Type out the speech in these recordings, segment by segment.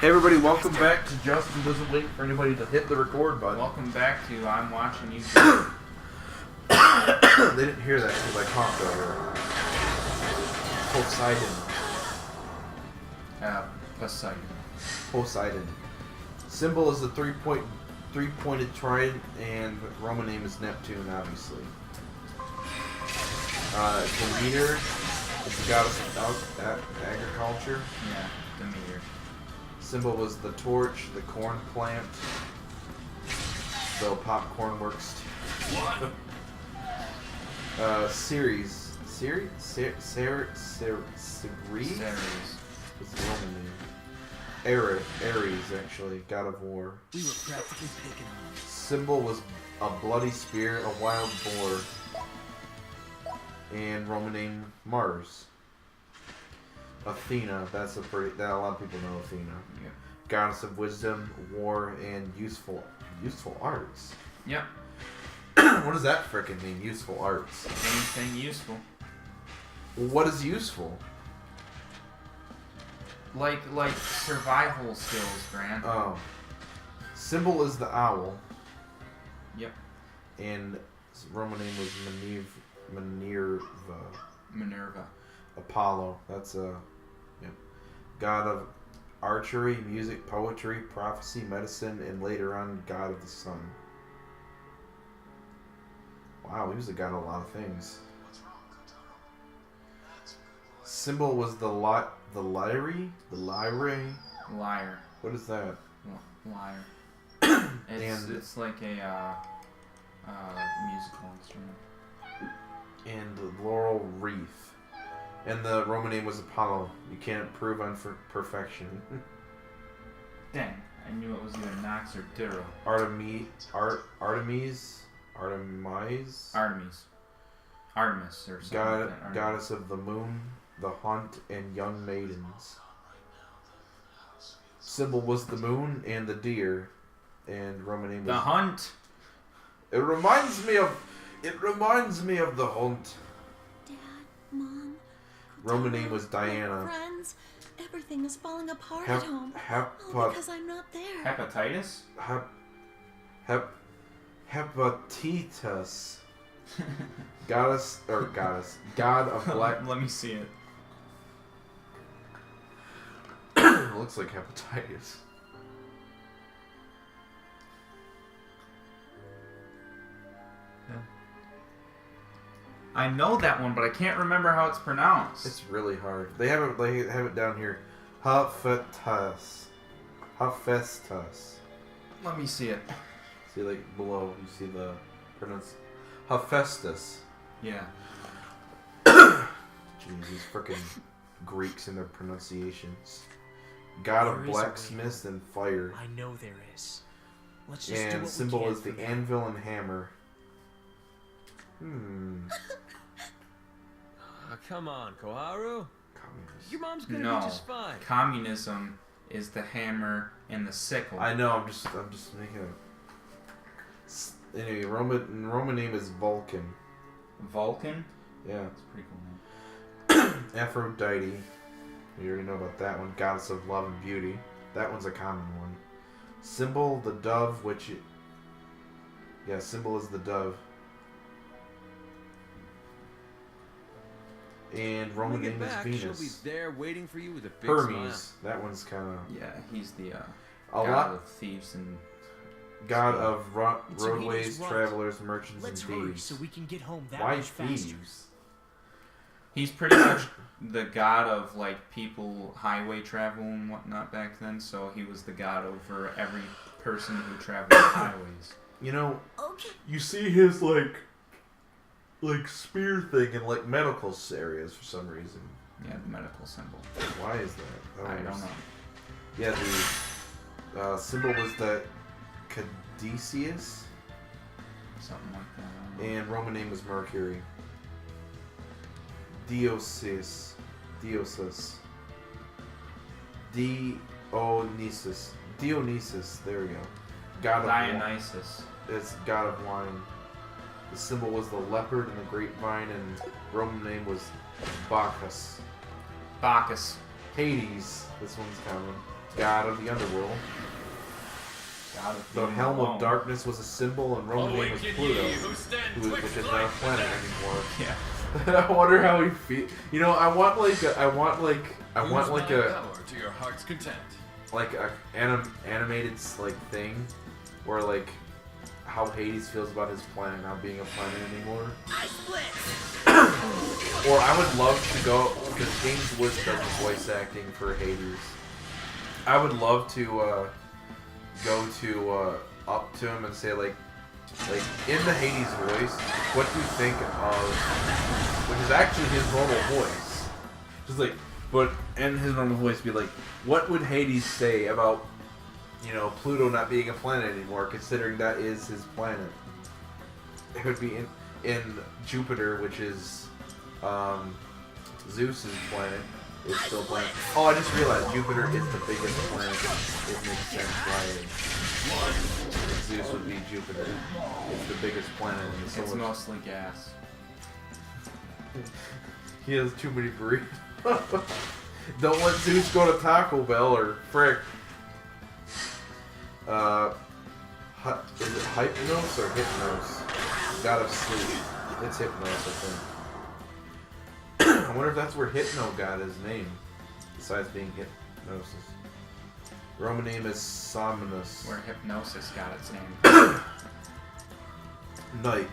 Hey everybody, welcome back to Justin Doesn't Wait for anybody to hit the record button. Welcome back to I'm Watching You Do. They didn't hear that because I coughed over. Poseidon. Poseidon. Symbol is the three-pointed trident, and Roman name is Neptune, obviously. Demeter is the goddess of agriculture. Yeah, Demeter. Symbol was the torch, the corn plant, though popcorn works too. Ceres. Ceres? What's the Roman name? Ares, actually, god of war. We were practically picking on. Symbol was a bloody spear, a wild boar, and Roman name Mars. Athena, that a lot of people know Athena. Yeah. Goddess of wisdom, war, and useful arts. Yep. What does that frickin' mean, useful arts? Anything useful. What is useful? Like survival skills, Grant. Oh. Symbol is the owl. Yep. And Roman name was Minerva. Apollo, that's god of archery, music, poetry, prophecy, medicine, and later on god of the sun. Wow, he was a god of a lot of things. Symbol was the lyre. Lyre. What is that? Lyre. It's like a musical instrument. And the laurel wreath. And the Roman name was Apollo. You can't improve on perfection. Dang, I knew it was either Nox or Duro. Artemis or something. Goddess of the moon, the hunt, and young maidens. Symbol was the moon and the deer, and Roman name was the hunt. It reminds me of the hunt. Dad, Mom. Roman name was Diana. Friends, everything is falling apart at home. Because I'm not there. Hepatitis? Hepatitis. God of black. Let me see it. Looks like hepatitis. I know that one, but I can't remember how it's pronounced. It's really hard. They have it down here. Hephaestus. Let me see it. See, like below, you see the Hephaestus. Yeah. Jeez, these frickin' Greeks and their pronunciations. God of blacksmiths and fire. I know there is. Let's just do what And we symbol can is the for anvil and hammer. Come on, Koharu. Communist. Your mom's gonna No. be just fine. Communism is the hammer and the sickle. I know. I'm just making a. Anyway, Roman name is Vulcan. Vulcan? Yeah. That's a pretty cool name. Aphrodite. You already know about that one. Goddess of love and beauty. That one's a common one. Symbol, the dove, which... symbol is the dove. And Roman name is Venus. She'll be there waiting for you with a big Hermes. smile. That one's kind of... Yeah, he's the god of thieves and... God of It's roadways, Venus' travelers, merchants, Let's and hurry thieves. so we can get home that Why much faster. thieves? He's pretty much the god of, like, people highway travel and whatnot back then, so he was the god over every person who traveled the highways. You know, Okay. you see his, like spear thing in, like, medical areas for some reason. Yeah, the medical symbol. Why is that? I don't know. Yeah, the symbol was the Caduceus, Something like that. I don't know. and Roman name was Mercury. Dionysus. There we go. God of Dionysus. It's god of wine. The symbol was the leopard and the grapevine, and Roman name was Bacchus. Bacchus. Hades. This one's common. god of the underworld. God of The being Helm alone. of Darkness was a symbol, and Roman name was Pluto, which is not a planet anymore. Yeah. I wonder how he feel. You know, I want like a to your heart's content. like a animated like thing, where like how Hades feels about his planet not being a planet anymore. Or I would love to go because James Woods does the voice acting for Hades. I would love to go to up to him and say like in the Hades voice, what do you think of? Which is actually his normal voice. Just like, but in his normal voice, be like, what would Hades say about, you know, Pluto not being a planet anymore, considering that is his planet? It would be in Jupiter, which is Zeus's planet. It's still planet. Oh, I just realized Jupiter is the biggest planet. It makes sense why Zeus would be Jupiter. It's the biggest planet in the solar It's mostly gas. He has too many burritos. Don't let Zeus go to Taco Bell or frick. Is it Hypnos or Hypnos? God of Sleep. It's Hypnos, I think. I wonder if that's where Hypno got his name, besides being Hypnosis. Roman name is Somnus. Where hypnosis got its name. Nike.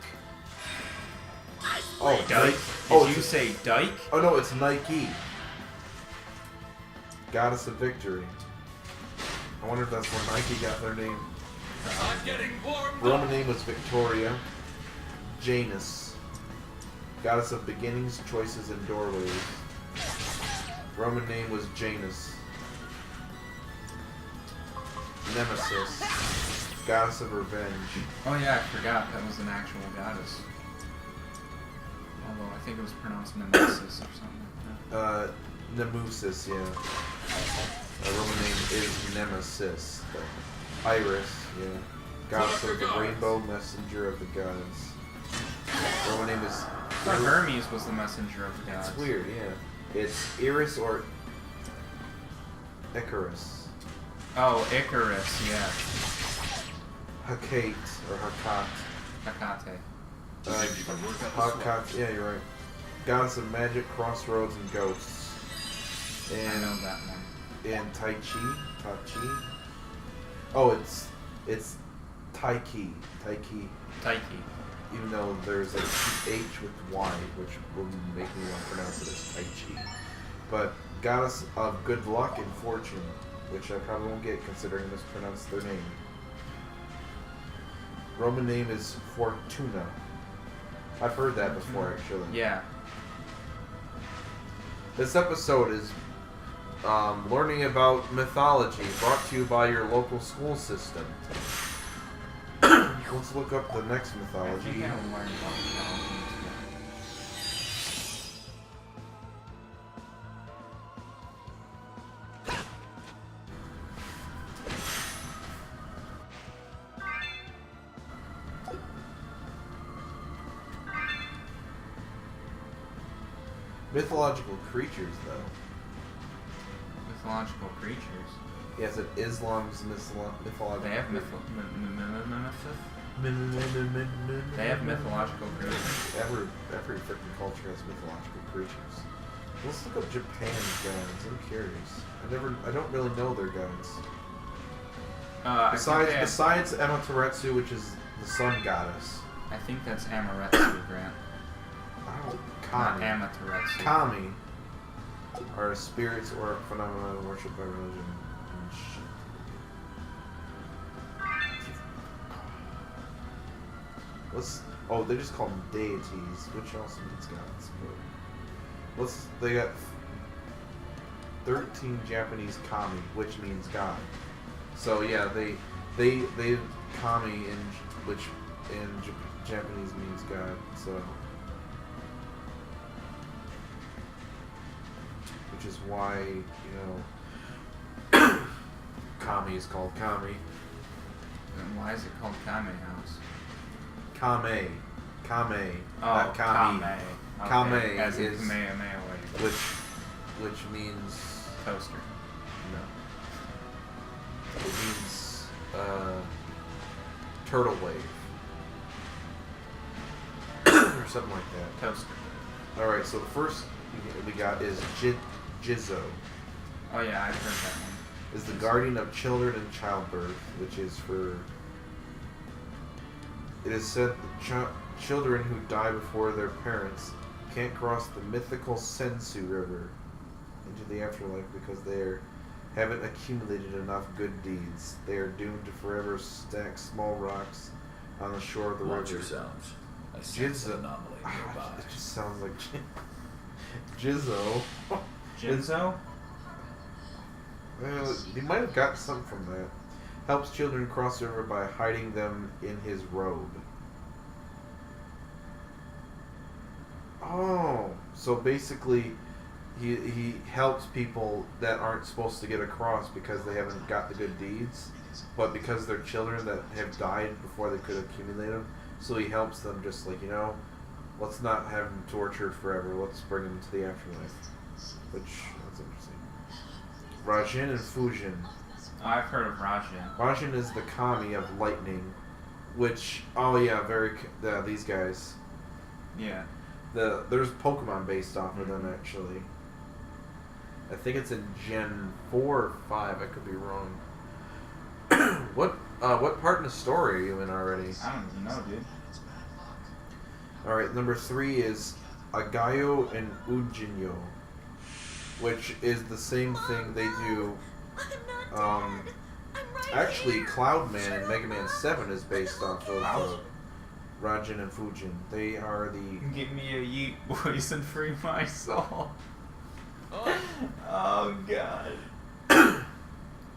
Oh, Dyke? Oh, Did you say Dyke? Oh no, it's Nike. Goddess of Victory. I wonder if that's where Nike got their name. I'm getting warmed Roman name was Victoria. Janus. Goddess of Beginnings, Choices, and Doorways. Roman name was Janus. Nemesis. Goddess of Revenge. Oh yeah, I forgot that was an actual goddess. Although I think it was pronounced Nemesis or something like that. Nemesis, yeah. Roman name is Nemesis. Iris, yeah. Goddess of the Rainbow, Messenger of the Gods. Roman name is... I thought Hermes was the messenger of the gods. It's weird, yeah. It's Iris or Icarus. Oh, Icarus, yeah. Hecate or Hecate. Hecate. Hecate, yeah, you're right. Goddess of Magic, Crossroads, and Ghosts. I And know that one. and Tai Chi. Oh, it's Taiki. Taiki. Even though there's a H with Y, which will make me want to pronounce it as Tai Chi. But Goddess of Good Luck and Fortune, which I probably won't get considering I mispronounced their name. Roman name is Fortuna. I've heard that before, actually. Yeah. This episode is learning about mythology, brought to you by your local school system. Let's look up the next I mythology. think I learned about mythology. Mythological creatures, though. Mythological creatures. Yes, it Islam's mythological. They have They have mythological creatures. Every freaking culture has mythological creatures. Let's look up Japan's gods. I'm curious. I don't really know their gods. Besides Amaterasu, which is the sun goddess. I think that's Amaterasu, Grant. Oh, Not Kami. Amaterasu. Kami are spirits or phenomena worshipped by religion. They just call them deities, which also means gods. But they got 13 Japanese kami, which means god. So yeah, they kami which in Japanese means god. So which is why kami is called kami. And why is it called Kame House? Kame. Oh, Not kami. Kame. Okay. Kame As in is- Kamehameha. Which means Toaster. no. Turtle Wave. Or something like that. Toaster. Alright, so the first we got is Jizzo. Oh yeah, I've heard that one. Is the guardian of children and childbirth, which is for... It is said that children who die before their parents can't cross the mythical Sensu River into the afterlife because they haven't accumulated enough good deeds. They are doomed to forever stack small rocks on the shore of the Watch river. yourselves. I sense an anomaly nearby. It just sounds like Jizzo. Jinzo? Well, he might have got something from that. Helps children cross the river by hiding them in his robe. Oh, so basically, he helps people that aren't supposed to get across because they haven't got the good deeds, but because they're children that have died before they could accumulate them, so he helps them just like, you know, let's not have them tortured forever, let's bring them to the afterlife. Which, that's interesting. Rajin and Fujin. Oh, I've heard of Rajin. Rajin is the kami of lightning, which, oh yeah, these guys. Yeah. There's Pokemon based off of them, actually. I think it's in Gen 4 or 5, I could be wrong. What part in the story are you in already? I don't even know, dude. Alright, number 3 is Agayo and Ujinyo, which is the same thing they do. I'm not dead. I'm right Actually, here. Cloudman in Mega Man 7 is based off of Rajin and Fujin. They are the... Give me a yeet voice and free my soul. Oh. Oh god.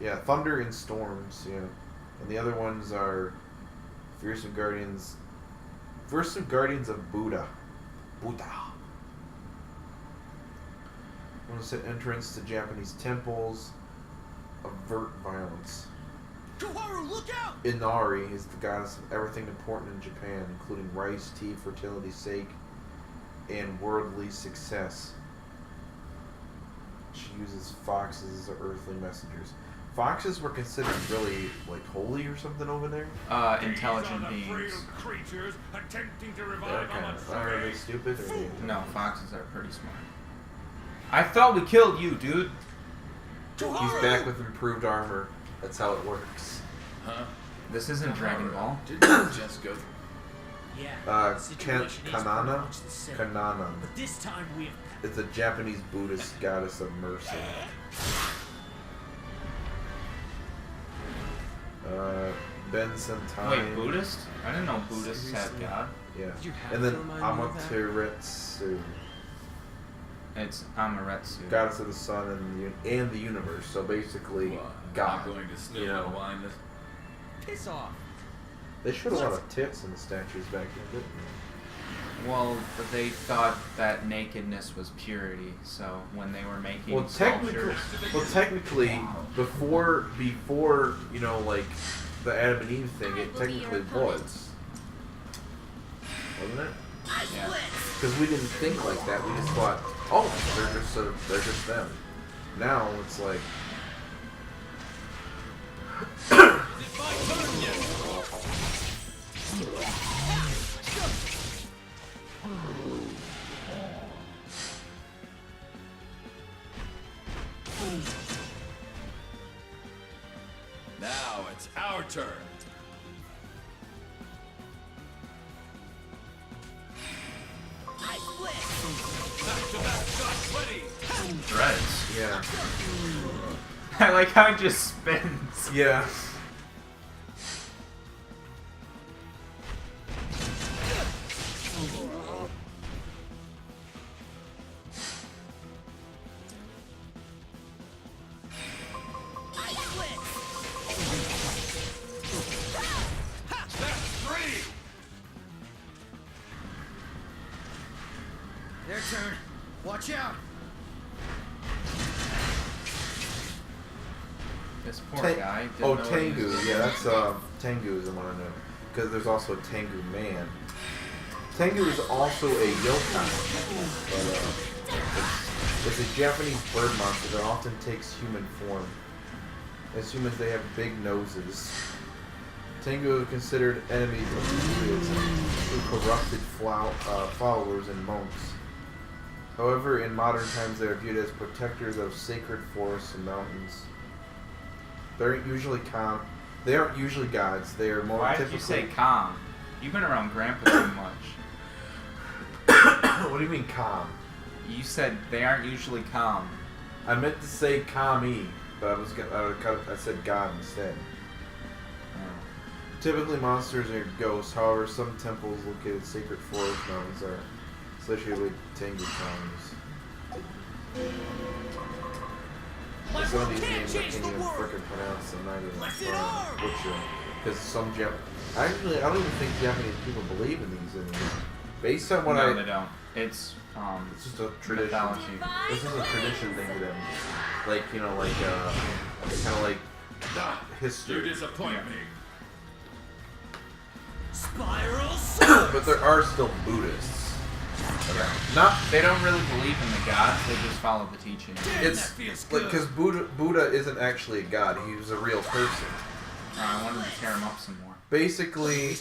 Yeah, Thunder and Storms, yeah. And the other ones are Fearsome Guardians of Buddha. Want to set entrance to Japanese temples, avert violence. Koharu, look out! Inari is the goddess of everything important in Japan, including rice, tea, fertility's sake, and worldly success. She uses foxes as earthly messengers. Foxes were considered really, like, holy or something over there? Intelligent beings. Creatures attempting to They're revive kind of, are they stupid? Or are they... No, foxes are pretty smart. I thought we killed you, dude. He's back with improved armor. That's how it works. Huh? This isn't Dragon Ball. Didn't you just go through? Yeah. the situation is pretty Kanana? much the same. Kanana. But this time we have... It's a Japanese Buddhist goddess of mercy. Ben Sentai. Wait, Buddhist? I didn't know Buddhists had God. Yeah. You have And then to remind me of that? Amaterasu, It's Amaterasu. goddess of the sun and the universe. So basically, What, God. I'm going to still you know. wine this. Piss off. They showed a lot of tits in the statues back then, didn't Well, they thought that nakedness was purity, so when they were making they? Well, technically, before you know, like the Adam and Eve thing, it technically was, wasn't it? Yeah. Because we didn't think like that. We just thought, oh, they're just them. Now it's like. Now it's our turn. Back-to-back shots ready. Threads. Yeah. I like how it just spins. Yeah. That's three. Their turn. Watch out. This poor Ta- guy. Didn't oh, know what he was Tengu. doing. Yeah, that's Tengu is the one I know. Because there's also a Tengu man. Tengu is also a yokai. But, it's a Japanese bird monster that often takes human form. As humans, they have big noses. Tengu considered enemies of Judaism who corrupted followers and monks. However, in modern times they are viewed as protectors of sacred forests and mountains. They aren't usually gods. They are more Why typically... did you say calm? You've been around Grandpa too much. What do you mean calm? You said they aren't usually calm. I meant to say kami, but I said god instead. Typically monsters are ghosts, however some temples located in sacred forest mountains are associated with Tengu kamis. Some of these names I can't even frickin' pronounce, I'm not even butcher. Because some actually, I don't even think Japanese people believe in these anymore. Based on what No, they don't. It's just a tradition. Mythology. This is a tradition thing to them. Like, you know, like, kind of like history. You disappoint me. Spiral But there are still Buddhists. They don't really believe in the gods, they just follow the teaching. It's like, because Buddha isn't actually a god, he was a real person. I wanted to tear him up some more. Basically,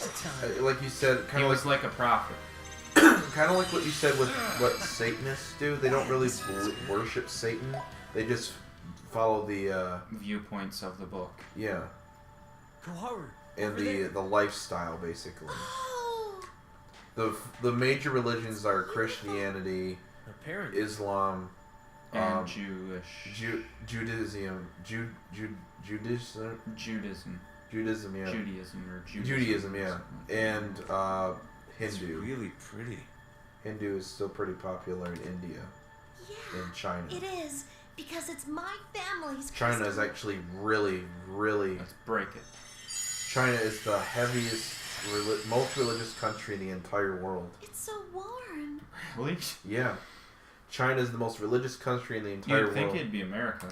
like you said, He was like a prophet. kind of like what you said with what Satanists do. They don't really worship Satan. They just follow the Viewpoints of the book. yeah, Koharu. and the lifestyle basically. Oh, The major religions are Christianity, Apparently. Islam, And Jewish. Judaism, Judaism. Judaism, yeah, Judaism or Judaism, yeah, and It's Hindu. really pretty. Hindu is still pretty popular in India, yeah. in China. It is because it's my family's. China is crystal. actually really. Let's break it. China is the heaviest, most religious country in the entire world. It's so warm. Really? Yeah. China is the most religious country in the entire You'd think world. it'd be America.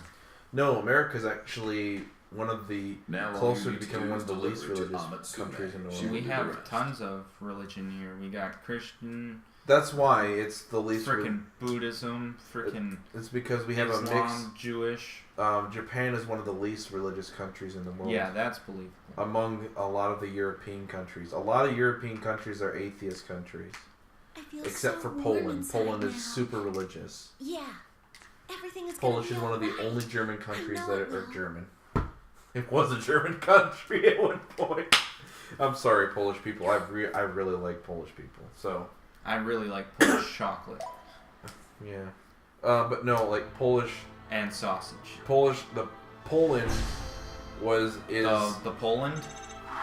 No, America is actually one of the Now all closer you to need to becoming do one is of the least deliver it to religious Amatsume. countries in the She world. We will have do the rest. tons of religion here. We got Christian, That's why it's the least. frickin' Buddhism, frickin' It's because we have a mix. Islam, Jewish. Japan is one of the least religious countries in the world. Yeah, that's believable. Among a lot of the European countries, a lot of European countries are atheist countries, I feel except so for warm Poland. inside Poland is now. super religious. Yeah. Everything is gonna Polish be is one of the alright. only German countries I that know it are will. German. It was a German country at one point. I'm sorry, Polish people. I really like Polish people. So I really like Polish chocolate yeah, but no, like Polish. and sausage. Poland The Poland?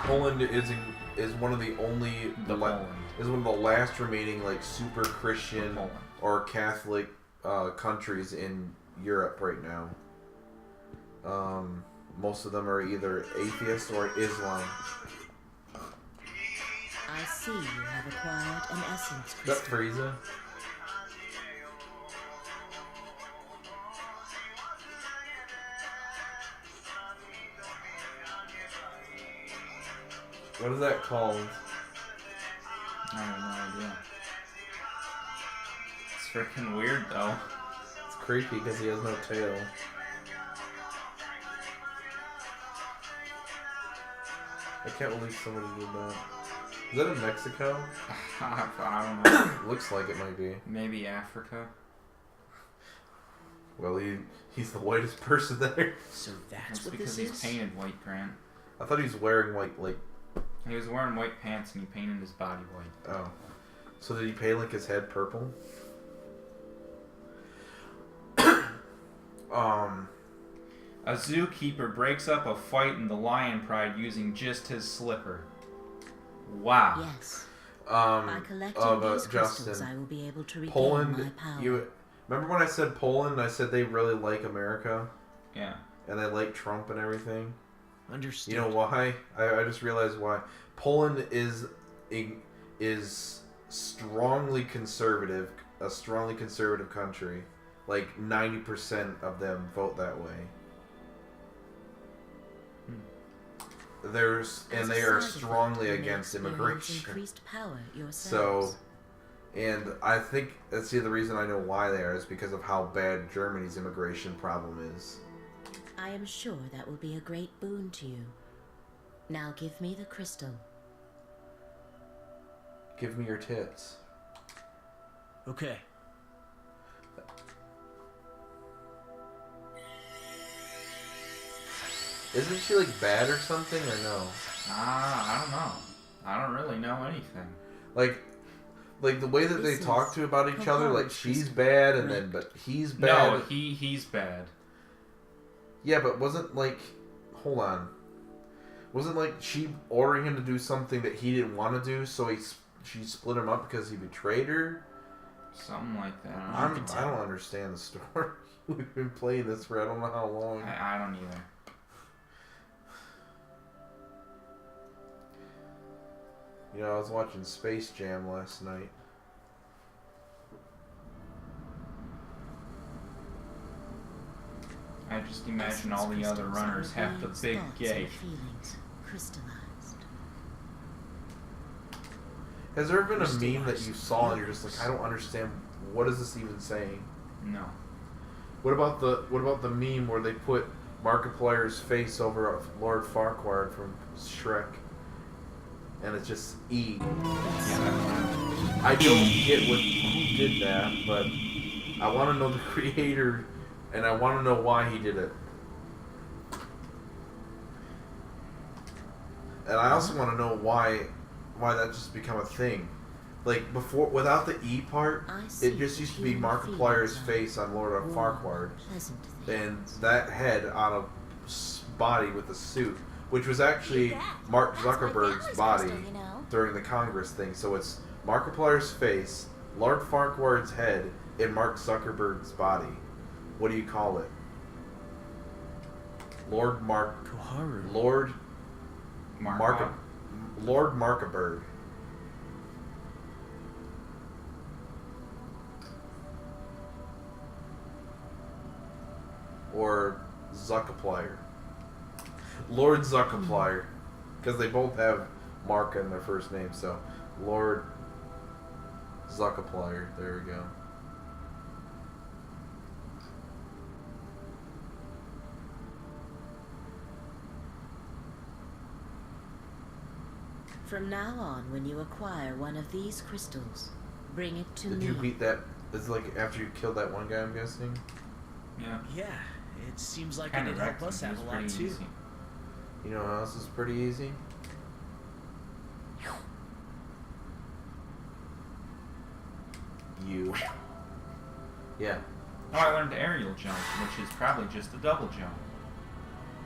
Poland is one of the only Poland. is one of the last remaining like super Christian Poland. or Catholic countries in Europe right now. Most of them are either atheist or Islam. I see you have acquired an essence Is that crystal. Frieza? What is that called? I have no idea. It's freaking weird though. It's creepy because he has no tail. I can't believe somebody did that. Is that in Mexico? I don't know. Looks like it might be. Maybe Africa. Well, he's the whitest person there. So that's That's what because this he's is? painted white, Grant. I thought he was wearing white, like, He was wearing white pants and he painted his body white. oh. So did he paint like his head purple? A zookeeper breaks up a fight in the lion pride using just his slipper. Wow. Yes. By collecting these crystals, Justin, I will be able to regain my Poland, power. you remember when I said Poland? I said they really like America Yeah. and they like Trump and everything. Understood. You know why? I just realized why. Poland is strongly conservative, a strongly conservative country. Like 90% of them vote that way. And they are strongly against immigration. Increased power So, yourselves. and I think that's the reason I know why they are is because of how bad Germany's immigration problem is. I am sure that will be a great boon to you. Now give me the crystal. Give me your tits. Okay. Isn't she like bad or something or no? I don't know. I don't really know anything. Like the way that they talk to about each other, like she's bad and then but he's bad. No, he's bad. Yeah, but wasn't like, hold on, wasn't like she ordering him to do something that he didn't want to do, so she split him up because he betrayed her? Something like that. I don't understand the story. We've been playing this for I don't know how long. I don't either. You know, I was watching Space Jam last night. I just imagine all the other runners have the big gay. Crystallized. Has there been a meme that you saw and you're just like, I don't understand, what is this even saying? No. What about the meme where they put Markiplier's face over Lord Farquaad from Shrek, and it's just E? I don't get who did that, but I want to know the creator, and I want to know why he did it. And I also want to know why that just become a thing. Like before, without the E part, it just used to be Markiplier's face on Lord of Farquaad, and that head on a body with a suit, which was actually Mark Zuckerberg's body during the Congress thing. So it's Markiplier's face, Lord Farquaad's head, and Mark Zuckerberg's body. What do you call it? Lord Markiberg. Or Zuckerplier. Lord Zuckerplier. Because they both have Mark in their first name, so Lord Zuckerplier. There we go. From now on, when you acquire one of these crystals, bring it to me. Did you beat that? It's like after you killed that one guy, I'm guessing? Yeah. Yeah, it seems like Kinda it would help wrecked us him. have It a was lot pretty too. easy. You know what else is pretty easy? You. Yeah. Oh, I learned aerial jump, which is probably just a double jump.